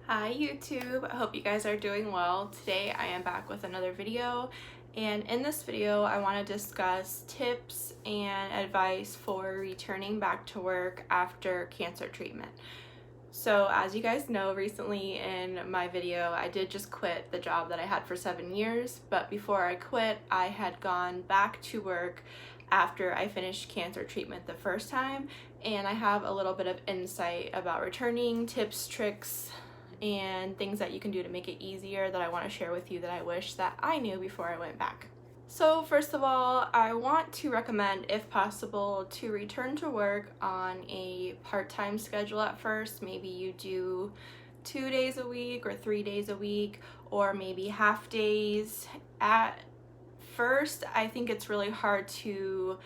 Hi YouTube, I hope you guys are doing well. Today I am back with another video, and in this video I want to discuss tips and advice for returning back to work after cancer treatment. So as you guys know, recently in my video I did just quit the job that I had for 7 years, but before I quit I had gone back to work after I finished cancer treatment the first time, and I have a little bit of insight about returning, tips, tricks, and things that you can do to make it easier that I want to share with you that I wish that I knew before I went back. So first of all, I want to recommend, if possible, to return to work on a part-time schedule at first. Maybe you do 2 days a week or 3 days a week, or maybe half days. At first, I think it's really hard to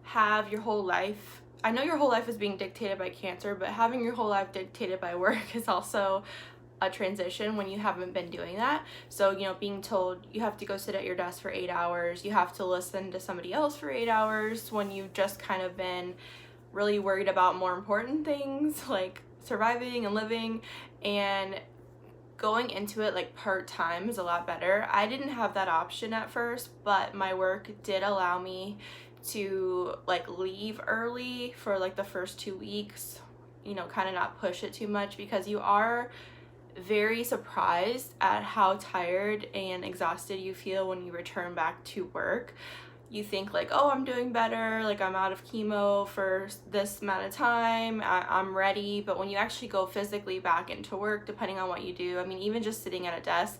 have your whole life, I know your whole life is being dictated by cancer, but having your whole life dictated by work is also a transition when you haven't been doing that. So, being told you have to go sit at your desk for 8 hours, you have to listen to somebody else for 8 hours when you've just kind of been really worried about more important things like surviving and living, and going into it like part-time is a lot better. I didn't have that option at first, but my work did allow me to like leave early for like the first 2 weeks, kind of not push it too much, because you are very surprised at how tired and exhausted you feel when you return back to work. You think like, oh, I'm doing better, like I'm out of chemo for this amount of time, I'm ready. But when you actually go physically back into work, depending on what you do, I mean, even just sitting at a desk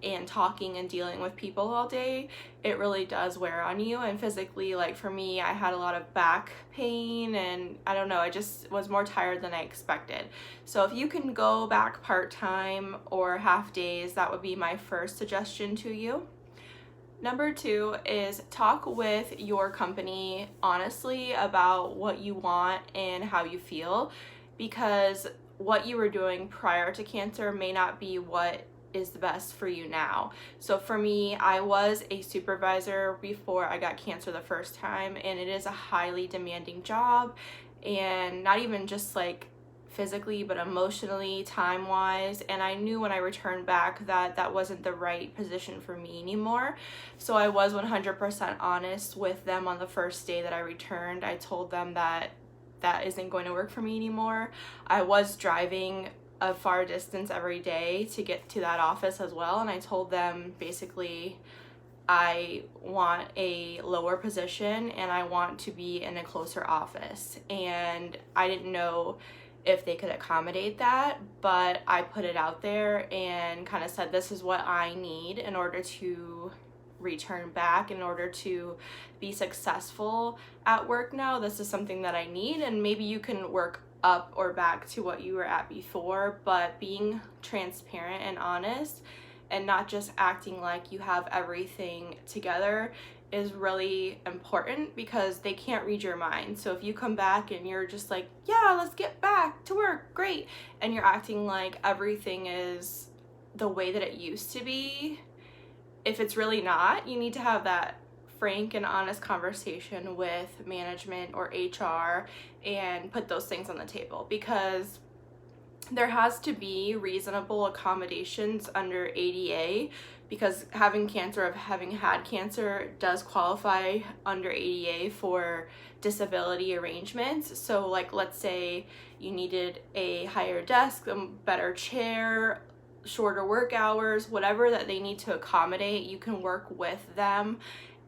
and talking and dealing with people all day, it really does wear on you. And physically, like for me, I had a lot of back pain, and I don't know, I just was more tired than I expected. So if you can go back part-time or half days, that would be my first suggestion to you. Number 2 is talk with your company honestly about what you want and how you feel, because what you were doing prior to cancer may not be what is the best for you now. So for me, I was a supervisor before I got cancer the first time, and it is a highly demanding job, and not even just like physically but emotionally, time-wise, and I knew when I returned back that that wasn't the right position for me anymore. So I was 100% honest with them on the first day that I returned. I told them that that isn't going to work for me anymore. I was driving a far distance every day to get to that office as well, and I told them basically I want a lower position and I want to be in a closer office, and I didn't know if they could accommodate that, but I put it out there and kind of said, this is what I need in order to return back, in order to be successful at work now. This is something that I need, and maybe you can work up or back to what you were at before, but being transparent and honest and not just acting like you have everything together is really important, because they can't read your mind. So if you come back and you're just like, yeah, let's get back to work, great, and you're acting like everything is the way that it used to be, if it's really not, you need to have that frank and honest conversation with management or HR and put those things on the table, because there has to be reasonable accommodations under ADA, because having cancer, of having had cancer, does qualify under ADA for disability arrangements. So like, let's say you needed a higher desk, a better chair, shorter work hours, whatever that they need to accommodate, you can work with them.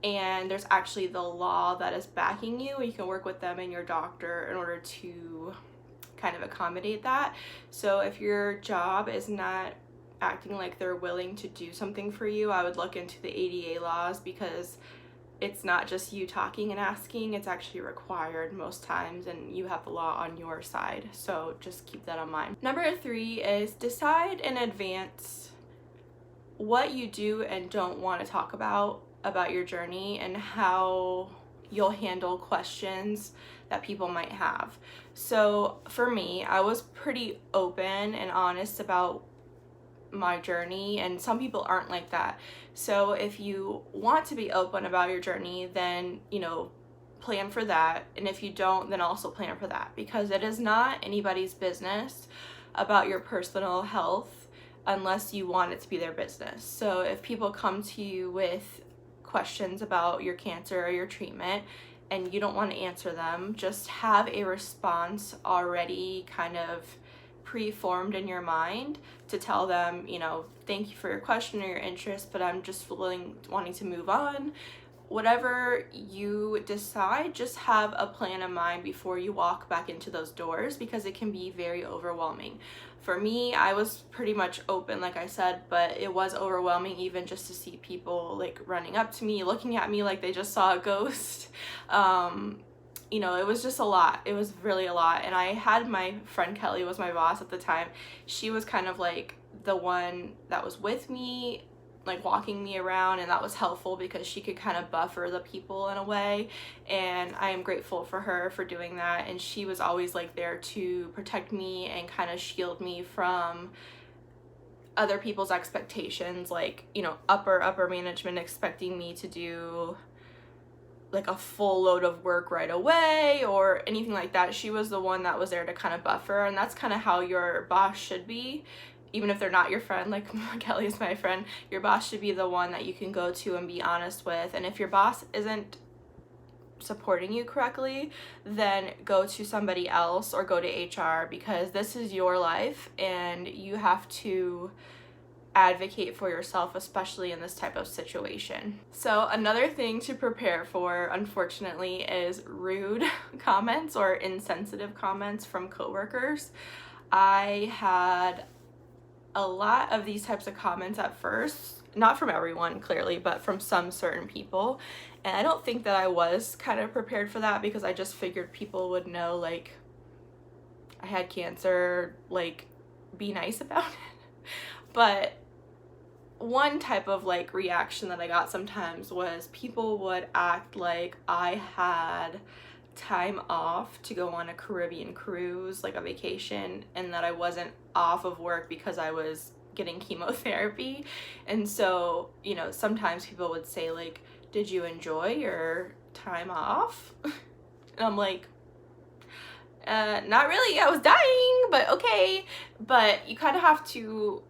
And there's actually the law that is backing you. You can work with them and your doctor in order to kind of accommodate that. So if your job is not acting like they're willing to do something for you, I would look into the ADA laws, because it's not just you talking and asking, it's actually required most times, and you have the law on your side. So just keep that in mind. Number 3 is decide in advance what you do and don't want to talk about your journey, and how you'll handle questions that people might have. So for me, I was pretty open and honest about my journey, and some people aren't like that. So if you want to be open about your journey, then plan for that, and if you don't, then also plan for that, because it is not anybody's business about your personal health unless you want it to be their business. So if people come to you with questions about your cancer or your treatment and you don't want to answer them, just have a response already kind of pre-formed in your mind to tell them, you know, thank you for your question or your interest, but I'm just wanting to move on. Whatever you decide, just have a plan in mind before you walk back into those doors, because it can be very overwhelming. For me, I was pretty much open, like I said, but it was overwhelming even just to see people like running up to me, looking at me like they just saw a ghost. You know, it was just a lot. It was really a lot. And I had my friend Kelly was my boss at the time. She was kind of like the one that was with me, like walking me around, and that was helpful because she could kind of buffer the people in a way, and I am grateful for her for doing that. And she was always like there to protect me and kind of shield me from other people's expectations, like, you know, upper management expecting me to do like a full load of work right away or anything like that. She was the one that was there to kind of buffer, and that's kind of how your boss should be. Even if they're not your friend, like Kelly is my friend, your boss should be the one that you can go to and be honest with. And if your boss isn't supporting you correctly, then go to somebody else or go to HR, because this is your life and you have to advocate for yourself, especially in this type of situation. So another thing to prepare for, unfortunately, is rude comments or insensitive comments from coworkers. I had a lot of these types of comments at first, not from everyone clearly, but from some certain people. And I don't think that I was kind of prepared for that, because I just figured people would know, like, I had cancer, like, be nice about it. But one type of like reaction that I got sometimes was people would act like I had time off to go on a Caribbean cruise, like a vacation, and that I wasn't off of work because I was getting chemotherapy. And so, you know, sometimes people would say like, did you enjoy your time off? And I'm like, not really, I was dying, but okay. But you kind of have to,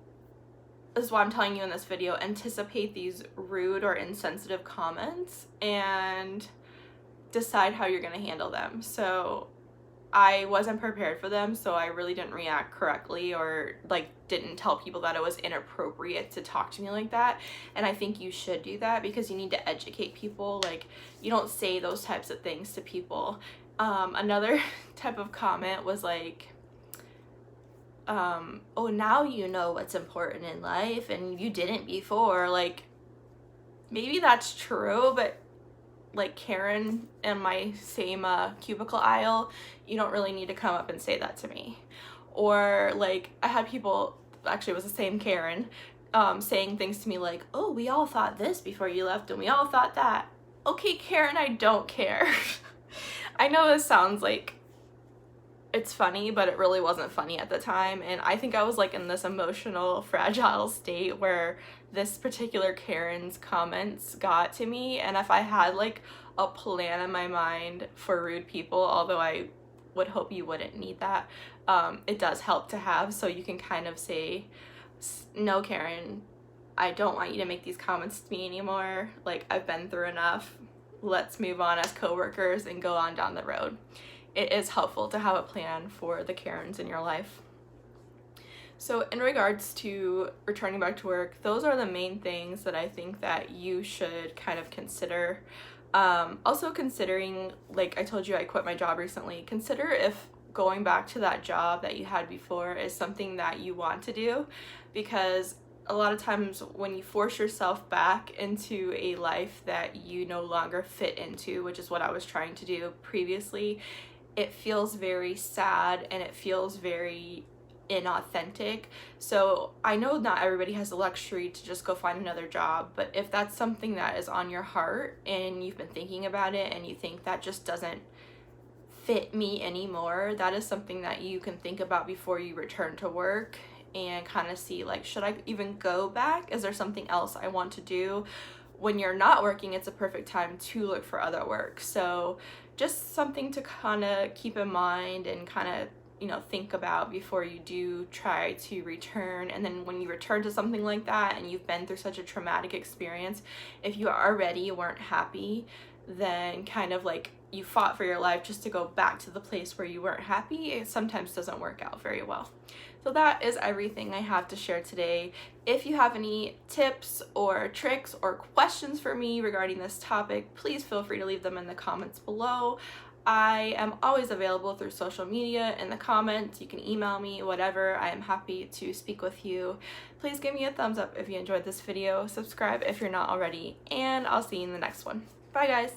this is why I'm telling you in this video, anticipate these rude or insensitive comments and decide how you're going to handle them. So I wasn't prepared for them, so I really didn't react correctly, or like didn't tell people that it was inappropriate to talk to me like that. And I think you should do that, because you need to educate people. Like, you don't say those types of things to people. Another type of comment was like, oh, now you know what's important in life and you didn't before. Like, maybe that's true, but like Karen in my same cubicle aisle, you don't really need to come up and say that to me. Or like, I had people, actually it was the same Karen, saying things to me like, oh, we all thought this before you left and we all thought that. Okay, Karen, I don't care. I know this sounds like it's funny, but it really wasn't funny at the time. And I think I was like in this emotional, fragile state where this particular Karen's comments got to me. And if I had like a plan in my mind for rude people, although I would hope you wouldn't need that, it does help to have, so you can kind of say, no, Karen, I don't want you to make these comments to me anymore. Like, I've been through enough. Let's move on as coworkers and go on down the road. It is helpful to have a plan for the Karens in your life. So in regards to returning back to work, those are the main things that I think that you should kind of consider. Also considering, like I told you, I quit my job recently. Consider if going back to that job that you had before is something that you want to do, because a lot of times when you force yourself back into a life that you no longer fit into, which is what I was trying to do previously, it feels very sad and it feels very inauthentic. So I know not everybody has the luxury to just go find another job, but if that's something that is on your heart and you've been thinking about it and you think that just doesn't fit me anymore, that is something that you can think about before you return to work and kind of see, like, should I even go back? Is there something else I want to do? When you're not working, it's a perfect time to look for other work. So just something to kind of keep in mind and kind of think about before you do try to return. And then when you return to something like that and you've been through such a traumatic experience, if you already weren't happy, then kind of like you fought for your life just to go back to the place where you weren't happy, it sometimes doesn't work out very well. So that is everything I have to share today. If you have any tips or tricks or questions for me regarding this topic, please feel free to leave them in the comments below. I am always available through social media, in the comments. You can email me, whatever. I am happy to speak with you. Please give me a thumbs up if you enjoyed this video. Subscribe if you're not already, and I'll see you in the next one. Bye, guys.